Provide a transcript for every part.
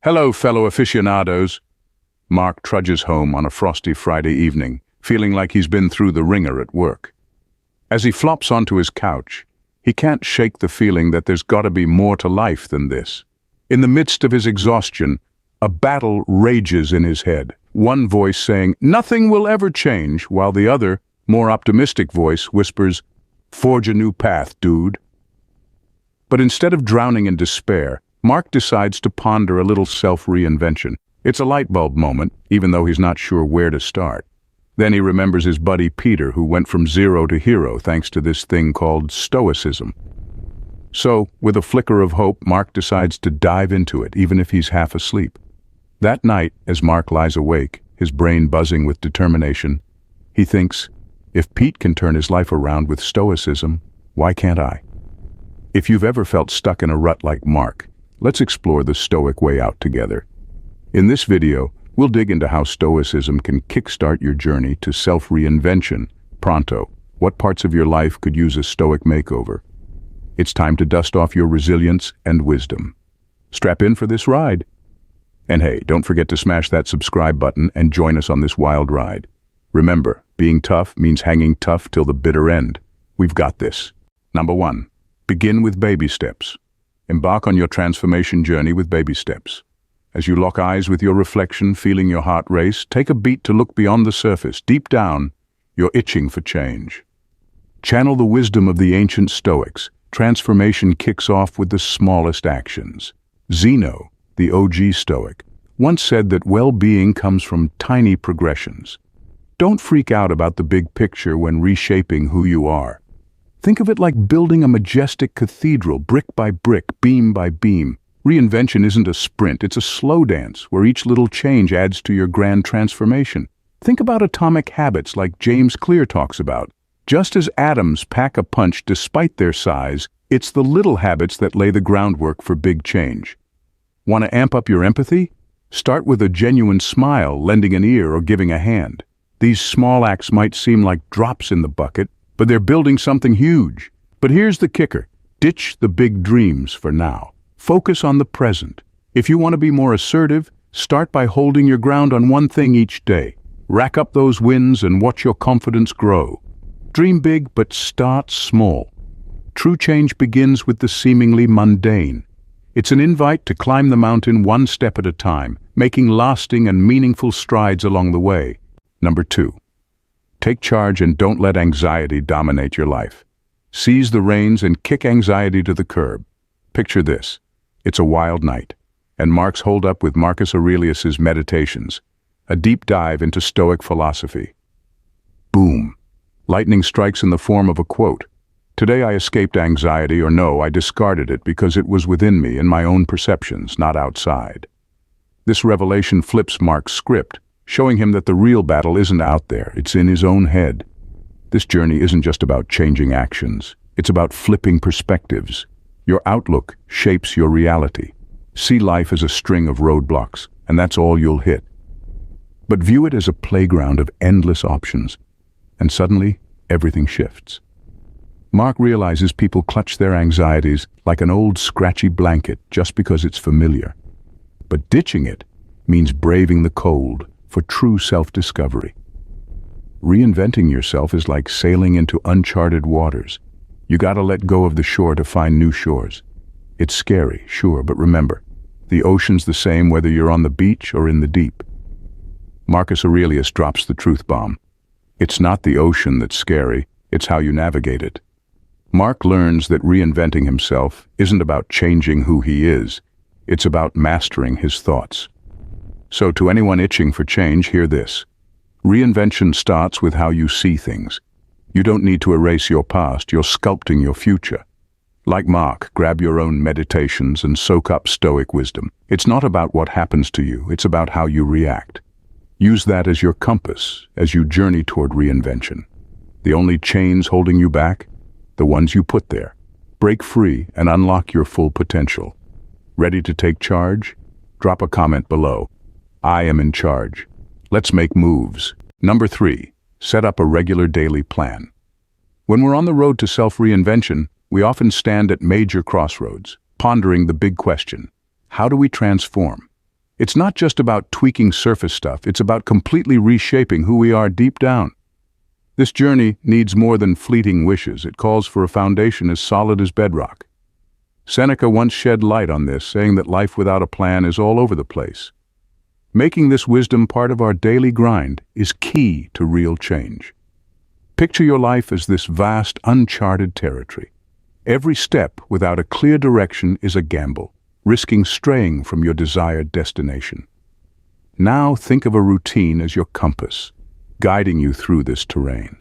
Hello, fellow aficionados. Mark trudges home on a frosty Friday evening, feeling like he's been through the ringer at work. As he flops onto his couch, he can't shake the feeling that there's got to be more to life than this. In the midst of his exhaustion, a battle rages in his head, one voice saying, "Nothing will ever change," while the other, more optimistic voice whispers, "Forge a new path, dude." But instead of drowning in despair, Mark decides to ponder a little self-reinvention. It's a light bulb moment, even though he's not sure where to start. Then he remembers his buddy Peter, who went from zero to hero thanks to this thing called Stoicism. So, with a flicker of hope, Mark decides to dive into it, even if he's half asleep. That night, as Mark lies awake, his brain buzzing with determination, he thinks, if Pete can turn his life around with Stoicism, why can't I? If you've ever felt stuck in a rut like Mark, let's explore the Stoic way out together. In this video, we'll dig into how Stoicism can kickstart your journey to self-reinvention. Pronto, what parts of your life could use a Stoic makeover? It's time to dust off your resilience and wisdom. Strap in for this ride. And hey, don't forget to smash that subscribe button and join us on this wild ride. Remember, being tough means hanging tough till the bitter end. We've got this. Number 1. Begin with baby steps. Embark on your transformation journey with baby steps. As you lock eyes with your reflection, feeling your heart race, take a beat to look beyond the surface. Deep down, you're itching for change. Channel the wisdom of the ancient Stoics. Transformation kicks off with the smallest actions. Zeno, the OG Stoic, once said that well-being comes from tiny progressions. Don't freak out about the big picture when reshaping who you are. Think of it like building a majestic cathedral, brick by brick, beam by beam. Reinvention isn't a sprint, it's a slow dance where each little change adds to your grand transformation. Think about atomic habits like James Clear talks about. Just as atoms pack a punch despite their size, it's the little habits that lay the groundwork for big change. Want to amp up your empathy? Start with a genuine smile, lending an ear, or giving a hand. These small acts might seem like drops in the bucket, but they're building something huge. But here's the kicker. Ditch the big dreams for now. Focus on the present. If you want to be more assertive, start by holding your ground on one thing each day. Rack up those wins and watch your confidence grow. Dream big, but start small. True change begins with the seemingly mundane. It's an invite to climb the mountain one step at a time, making lasting and meaningful strides along the way. Number 2. Take charge and don't let anxiety dominate your life. Seize the reins and kick anxiety to the curb. Picture this. It's a wild night, and Mark's holed up with Marcus Aurelius's Meditations, a deep dive into Stoic philosophy. Boom! Lightning strikes in the form of a quote. Today I escaped anxiety, or no, I discarded it because it was within me in my own perceptions, not outside. This revelation flips Mark's script, showing him that the real battle isn't out there, it's in his own head. This journey isn't just about changing actions, it's about flipping perspectives. Your outlook shapes your reality. See life as a string of roadblocks, and that's all you'll hit. But view it as a playground of endless options, and suddenly, everything shifts. Mark realizes people clutch their anxieties like an old scratchy blanket just because it's familiar. But ditching it means braving the cold for true self-discovery. Reinventing yourself is like sailing into uncharted waters. You gotta let go of the shore to find new shores. It's scary, sure, but remember, the ocean's the same whether you're on the beach or in the deep. Marcus Aurelius drops the truth bomb. It's not the ocean that's scary, it's how you navigate it. Mark learns that reinventing himself isn't about changing who he is, it's about mastering his thoughts. So to anyone itching for change, hear this. Reinvention starts with how you see things. You don't need to erase your past, you're sculpting your future. Like Mark, grab your own meditations and soak up Stoic wisdom. It's not about what happens to you, it's about how you react. Use that as your compass as you journey toward reinvention. The only chains holding you back? The ones you put there. Break free and unlock your full potential. Ready to take charge? Drop a comment below. I am in charge. Let's make moves. Number 3. Set up a regular daily plan. When we're on the road to self-reinvention, we often stand at major crossroads, pondering the big question: how do we transform? It's not just about tweaking surface stuff, it's about completely reshaping who we are deep down. This journey needs more than fleeting wishes. It calls for a foundation as solid as bedrock. Seneca once shed light on this, saying that life without a plan is all over the place. Making this wisdom part of our daily grind is key to real change. Picture your life as this vast, uncharted territory. Every step without a clear direction is a gamble, risking straying from your desired destination. Now think of a routine as your compass, guiding you through this terrain.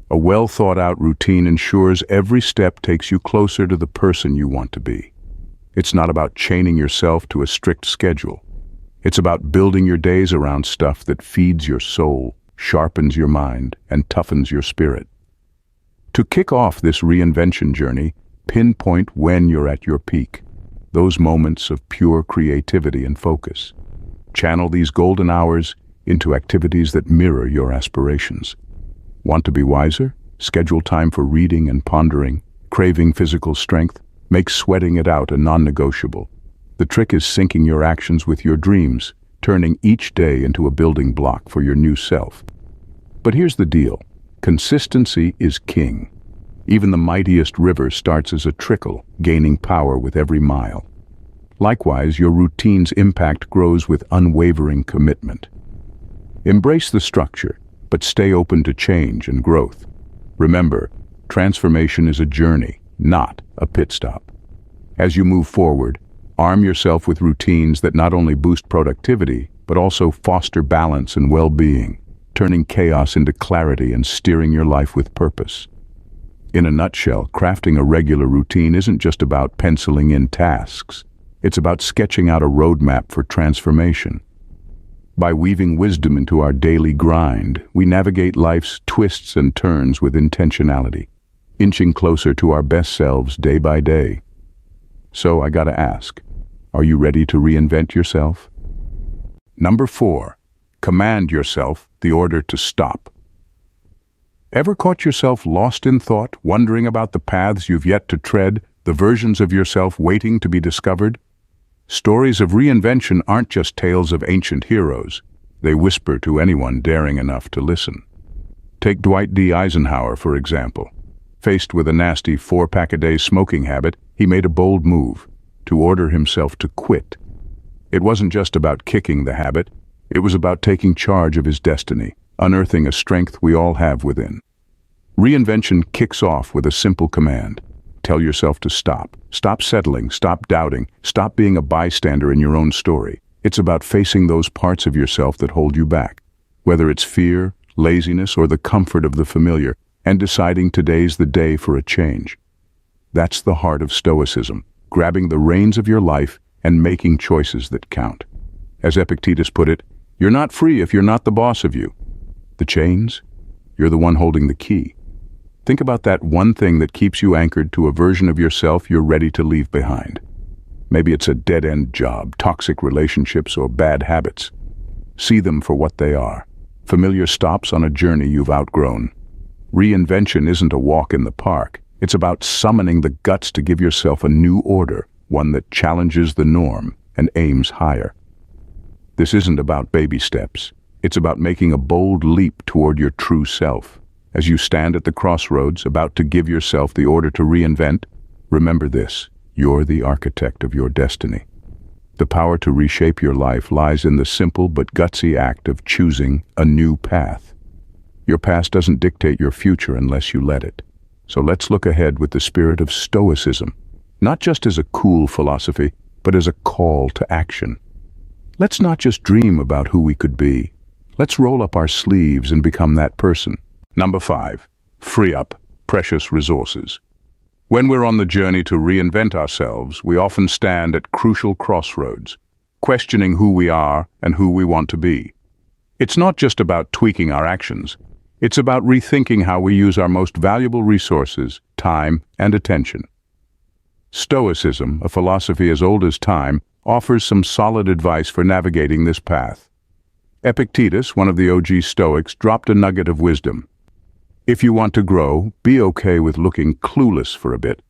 A well-thought-out routine ensures every step takes you closer to the person you want to be. It's not about chaining yourself to a strict schedule. It's about building your days around stuff that feeds your soul, sharpens your mind, and toughens your spirit. To kick off this reinvention journey, pinpoint when you're at your peak, those moments of pure creativity and focus. Channel these golden hours into activities that mirror your aspirations. Want to be wiser? Schedule time for reading and pondering. Craving physical strength? Make sweating it out a non-negotiable. The trick is syncing your actions with your dreams, turning each day into a building block for your new self. But here's the deal. Consistency is king. Even the mightiest river starts as a trickle, gaining power with every mile. Likewise, your routine's impact grows with unwavering commitment. Embrace the structure, but stay open to change and growth. Remember, transformation is a journey, not a pit stop. As you move forward, arm yourself with routines that not only boost productivity, but also foster balance and well-being, turning chaos into clarity and steering your life with purpose. In a nutshell, crafting a regular routine isn't just about penciling in tasks. It's about sketching out a roadmap for transformation. By weaving wisdom into our daily grind, we navigate life's twists and turns with intentionality, inching closer to our best selves day by day. So I gotta ask, are you ready to reinvent yourself? Number 4, command yourself the order to stop. Ever caught yourself lost in thought, wondering about the paths you've yet to tread, the versions of yourself waiting to be discovered? Stories of reinvention aren't just tales of ancient heroes. They whisper to anyone daring enough to listen. Take Dwight D. Eisenhower, for example. Faced with a nasty 4-pack-a-day smoking habit, he made a bold move to order himself to quit. It wasn't just about kicking the habit. It was about taking charge of his destiny, unearthing a strength we all have within. Reinvention kicks off with a simple command. Tell yourself to stop. Stop settling, stop doubting, stop being a bystander in your own story. It's about facing those parts of yourself that hold you back, whether it's fear, laziness, or the comfort of the familiar, and deciding today's the day for a change. That's the heart of Stoicism, grabbing the reins of your life and making choices that count. As Epictetus put it, you're not free if you're not the boss of you. The chains? You're the one holding the key. Think about that one thing that keeps you anchored to a version of yourself you're ready to leave behind. Maybe it's a dead-end job, toxic relationships, or bad habits. See them for what they are. Familiar stops on a journey you've outgrown. Reinvention isn't a walk in the park. It's about summoning the guts to give yourself a new order, one that challenges the norm and aims higher. This isn't about baby steps. It's about making a bold leap toward your true self. As you stand at the crossroads, about to give yourself the order to reinvent, remember this: you're the architect of your destiny. The power to reshape your life lies in the simple but gutsy act of choosing a new path. Your past doesn't dictate your future unless you let it. So let's look ahead with the spirit of Stoicism, not just as a cool philosophy, but as a call to action. Let's not just dream about who we could be. Let's roll up our sleeves and become that person. Number 5, free up precious resources. When we're on the journey to reinvent ourselves, we often stand at crucial crossroads, questioning who we are and who we want to be. It's not just about tweaking our actions. It's about rethinking how we use our most valuable resources, time and attention. Stoicism, a philosophy as old as time, offers some solid advice for navigating this path. Epictetus, one of the OG Stoics, dropped a nugget of wisdom. If you want to grow, be okay with looking clueless for a bit.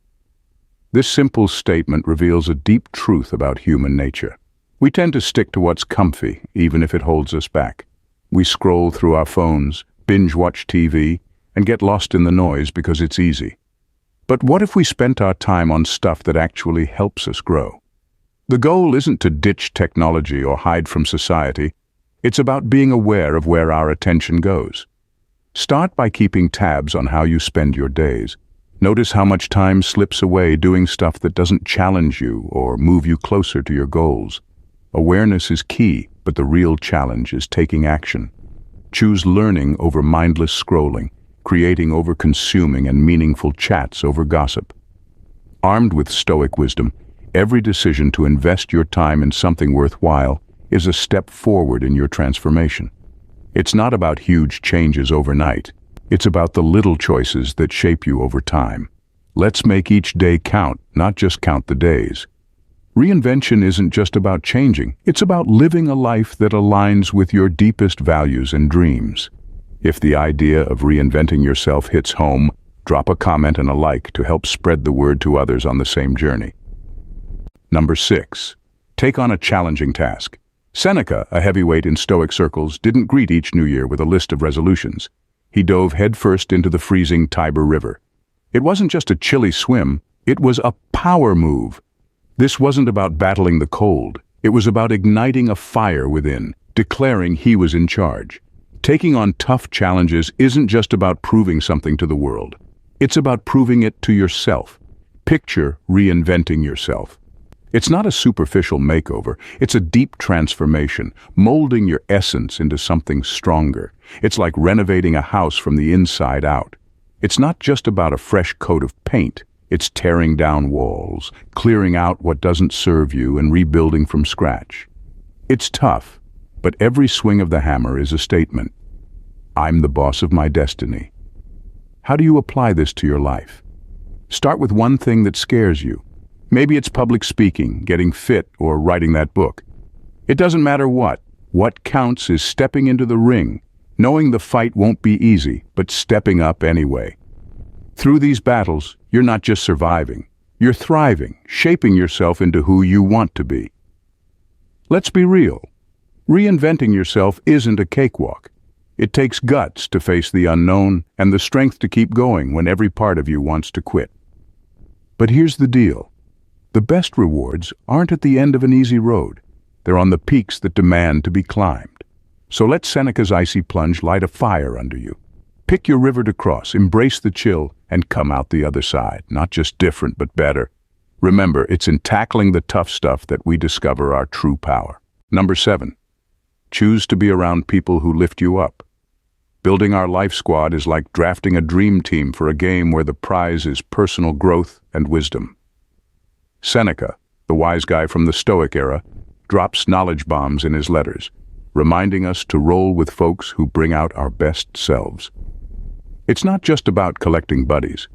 This simple statement reveals a deep truth about human nature. We tend to stick to what's comfy, even if it holds us back. We scroll through our phones, binge-watch TV, and get lost in the noise because it's easy. But what if we spent our time on stuff that actually helps us grow? The goal isn't to ditch technology or hide from society. It's about being aware of where our attention goes. Start by keeping tabs on how you spend your days. Notice how much time slips away doing stuff that doesn't challenge you or move you closer to your goals. Awareness is key, but the real challenge is taking action. Choose learning over mindless scrolling, creating over consuming, and meaningful chats over gossip. Armed with Stoic wisdom, every decision to invest your time in something worthwhile is a step forward in your transformation. It's not about huge changes overnight. It's about the little choices that shape you over time. Let's make each day count, not just count the days. Reinvention isn't just about changing. It's about living a life that aligns with your deepest values and dreams. If the idea of reinventing yourself hits home, drop a comment and a like to help spread the word to others on the same journey. Number 6. Take on a challenging task. Seneca, a heavyweight in Stoic circles, didn't greet each new year with a list of resolutions. He dove headfirst into the freezing Tiber River. It wasn't just a chilly swim, it was a power move. This wasn't about battling the cold. It was about igniting a fire within, declaring he was in charge. Taking on tough challenges isn't just about proving something to the world. It's about proving it to yourself. Picture reinventing yourself. It's not a superficial makeover. It's a deep transformation, molding your essence into something stronger. It's like renovating a house from the inside out. It's not just about a fresh coat of paint. It's tearing down walls, clearing out what doesn't serve you, and rebuilding from scratch. It's tough, but every swing of the hammer is a statement. I'm the boss of my destiny. How do you apply this to your life? Start with one thing that scares you. Maybe it's public speaking, getting fit, or writing that book. It doesn't matter what. What counts is stepping into the ring, knowing the fight won't be easy, but stepping up anyway. Through these battles, you're not just surviving. You're thriving, shaping yourself into who you want to be. Let's be real. Reinventing yourself isn't a cakewalk. It takes guts to face the unknown and the strength to keep going when every part of you wants to quit. But here's the deal. The best rewards aren't at the end of an easy road. They're on the peaks that demand to be climbed. So let Seneca's icy plunge light a fire under you. Pick your river to cross, embrace the chill, and come out the other side. Not just different, but better. Remember, it's in tackling the tough stuff that we discover our true power. Number 7. Choose to be around people who lift you up. Building our life squad is like drafting a dream team for a game where the prize is personal growth and wisdom. Seneca, the wise guy from the Stoic era, drops knowledge bombs in his letters, reminding us to roll with folks who bring out our best selves. It's not just about collecting buddies.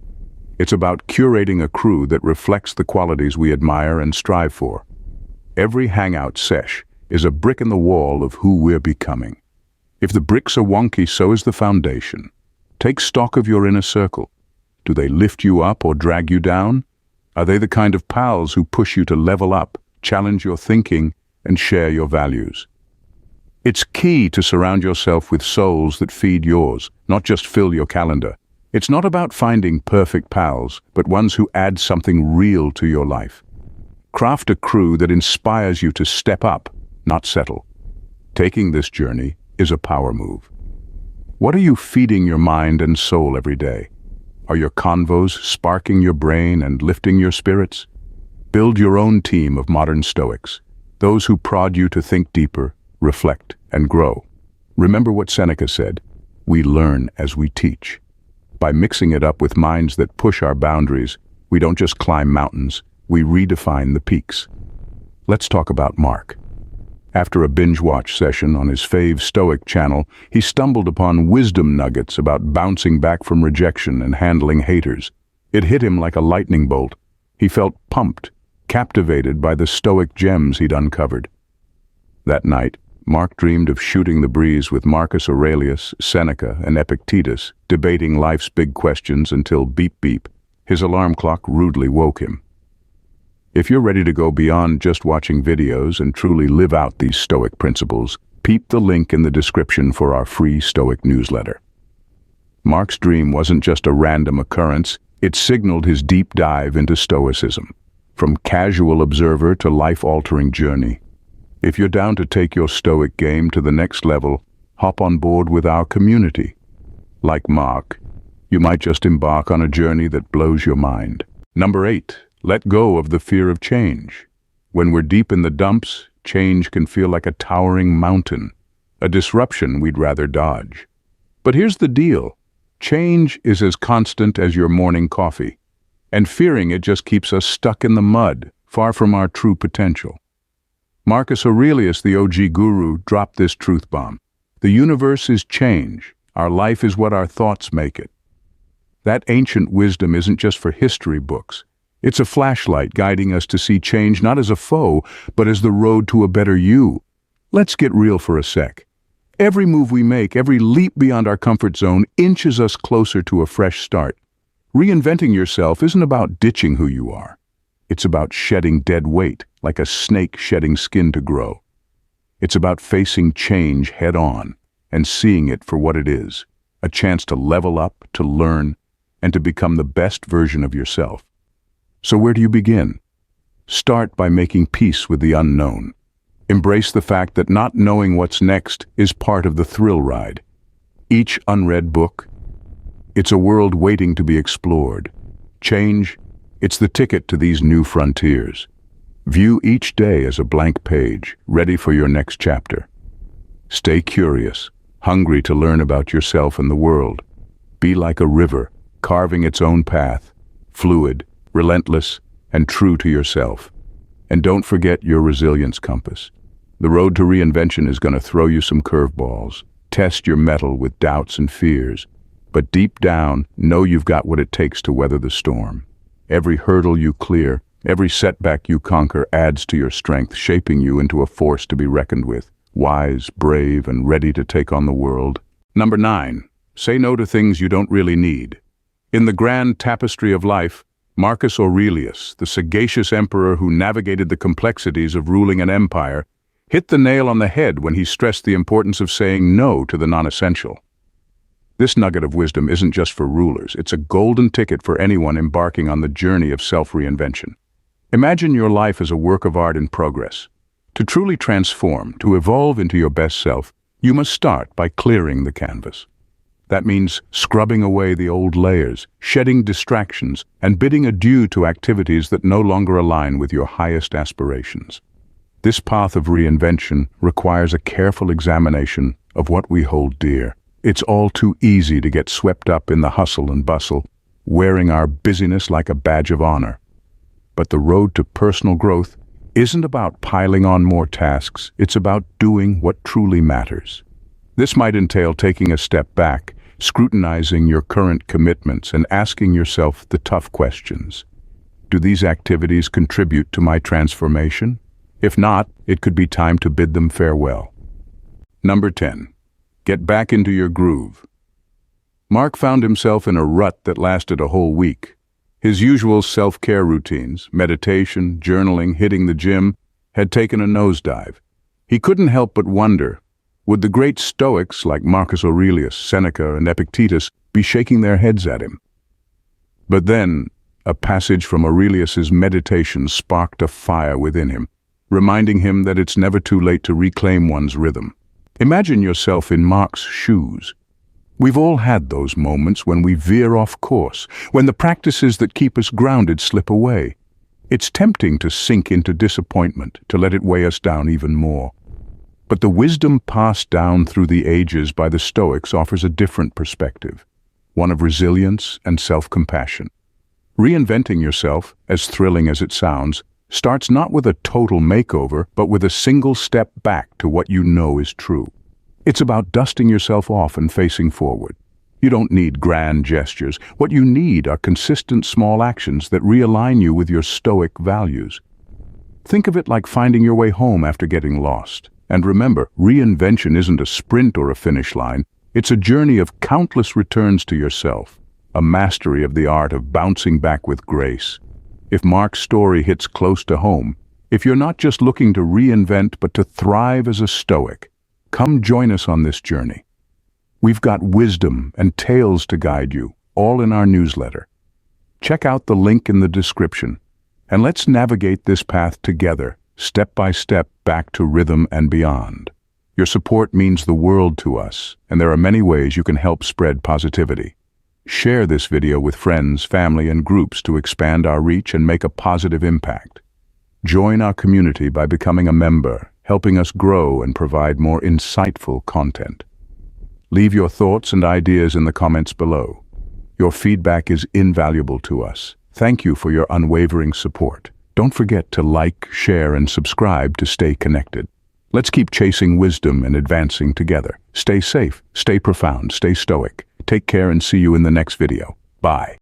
It's about curating a crew that reflects the qualities we admire and strive for. Every hangout sesh is a brick in the wall of who we're becoming. If the bricks are wonky, so is the foundation. Take stock of your inner circle. Do they lift you up or drag you down? Are they the kind of pals who push you to level up, challenge your thinking, and share your values? It's key to surround yourself with souls that feed yours, not just fill your calendar. It's not about finding perfect pals, but ones who add something real to your life. Craft a crew that inspires you to step up, not settle. Taking this journey is a power move. What are you feeding your mind and soul every day? Are your convos sparking your brain and lifting your spirits? Build your own team of modern Stoics, those who prod you to think deeper, reflect, and grow. Remember what Seneca said, we learn as we teach. By mixing it up with minds that push our boundaries, we don't just climb mountains, we redefine the peaks. Let's talk about Mark. After a binge-watch session on his fave Stoic channel, he stumbled upon wisdom nuggets about bouncing back from rejection and handling haters. It hit him like a lightning bolt. He felt pumped, captivated by the Stoic gems he'd uncovered. That night, Mark dreamed of shooting the breeze with Marcus Aurelius, Seneca, and Epictetus, debating life's big questions until beep beep, his alarm clock rudely woke him. If you're ready to go beyond just watching videos and truly live out these Stoic principles, peep the link in the description for our free Stoic newsletter. Mark's dream wasn't just a random occurrence, it signaled his deep dive into Stoicism, from casual observer to life-altering journey. If you're down to take your Stoic game to the next level, hop on board with our community. Like Mark, you might just embark on a journey that blows your mind. Number 8. Let go of the fear of change. When we're deep in the dumps, change can feel like a towering mountain, a disruption we'd rather dodge. But here's the deal. Change is as constant as your morning coffee, and fearing it just keeps us stuck in the mud, far from our true potential. Marcus Aurelius, the OG guru, dropped this truth bomb. The universe is change. Our life is what our thoughts make it. That ancient wisdom isn't just for history books. It's a flashlight guiding us to see change not as a foe, but as the road to a better you. Let's get real for a sec. Every move we make, every leap beyond our comfort zone, inches us closer to a fresh start. Reinventing yourself isn't about ditching who you are. It's about shedding dead weight, like a snake shedding skin to grow. It's about facing change head-on and seeing it for what it is, a chance to level up, to learn, and to become the best version of yourself. So where do you begin? Start by making peace with the unknown. Embrace the fact that not knowing what's next is part of the thrill ride. Each unread book, it's a world waiting to be explored. Change, it's the ticket to these new frontiers. View each day as a blank page, ready for your next chapter. Stay curious, hungry to learn about yourself and the world. Be like a river, carving its own path, fluid, relentless, and true to yourself. And don't forget your resilience compass. The road to reinvention is going to throw you some curveballs, test your mettle with doubts and fears, but deep down, know you've got what it takes to weather the storm. Every hurdle you clear, every setback you conquer adds to your strength, shaping you into a force to be reckoned with, wise, brave, and ready to take on the world. Number 9. Say no to things you don't really need. In the grand tapestry of life, Marcus Aurelius, the sagacious emperor who navigated the complexities of ruling an empire, hit the nail on the head when he stressed the importance of saying no to the non-essential. This nugget of wisdom isn't just for rulers, it's a golden ticket for anyone embarking on the journey of self-reinvention. Imagine your life as a work of art in progress. To truly transform, to evolve into your best self, you must start by clearing the canvas. That means scrubbing away the old layers, shedding distractions, and bidding adieu to activities that no longer align with your highest aspirations. This path of reinvention requires a careful examination of what we hold dear. It's all too easy to get swept up in the hustle and bustle, wearing our busyness like a badge of honor. But the road to personal growth isn't about piling on more tasks, it's about doing what truly matters. This might entail taking a step back, scrutinizing your current commitments, and asking yourself the tough questions. Do these activities contribute to my transformation? If not, it could be time to bid them farewell. Number 10. Get back into your groove. Mark found himself in a rut that lasted a whole week. His usual self-care routines, meditation, journaling, hitting the gym, had taken a nosedive. He couldn't help but wonder, would the great Stoics like Marcus Aurelius, Seneca, and Epictetus be shaking their heads at him? But then, a passage from Aurelius's Meditations sparked a fire within him, reminding him that it's never too late to reclaim one's rhythm. Imagine yourself in Mark's shoes. We've all had those moments when we veer off course, when the practices that keep us grounded slip away. It's tempting to sink into disappointment, to let it weigh us down even more. But the wisdom passed down through the ages by the Stoics offers a different perspective, one of resilience and self-compassion. Reinventing yourself, as thrilling as it sounds, starts not with a total makeover, but with a single step back to what you know is true. It's about dusting yourself off and facing forward. You don't need grand gestures. What you need are consistent small actions that realign you with your Stoic values. Think of it like finding your way home after getting lost. And remember, reinvention isn't a sprint or a finish line. It's a journey of countless returns to yourself, a mastery of the art of bouncing back with grace. If Mark's story hits close to home, if you're not just looking to reinvent but to thrive as a Stoic, come join us on this journey. We've got wisdom and tales to guide you, all in our newsletter. Check out the link in the description, and let's navigate this path together, step by step, back to rhythm and beyond. Your support means the world to us, and there are many ways you can help spread positivity. Share this video with friends, family, and groups to expand our reach and make a positive impact. Join our community by becoming a member, helping us grow and provide more insightful content. Leave your thoughts and ideas in the comments below. Your feedback is invaluable to us. Thank you for your unwavering support. Don't forget to like, share, and subscribe to stay connected. Let's keep chasing wisdom and advancing together. Stay safe, stay profound, stay stoic. Take care and see you in the next video. Bye.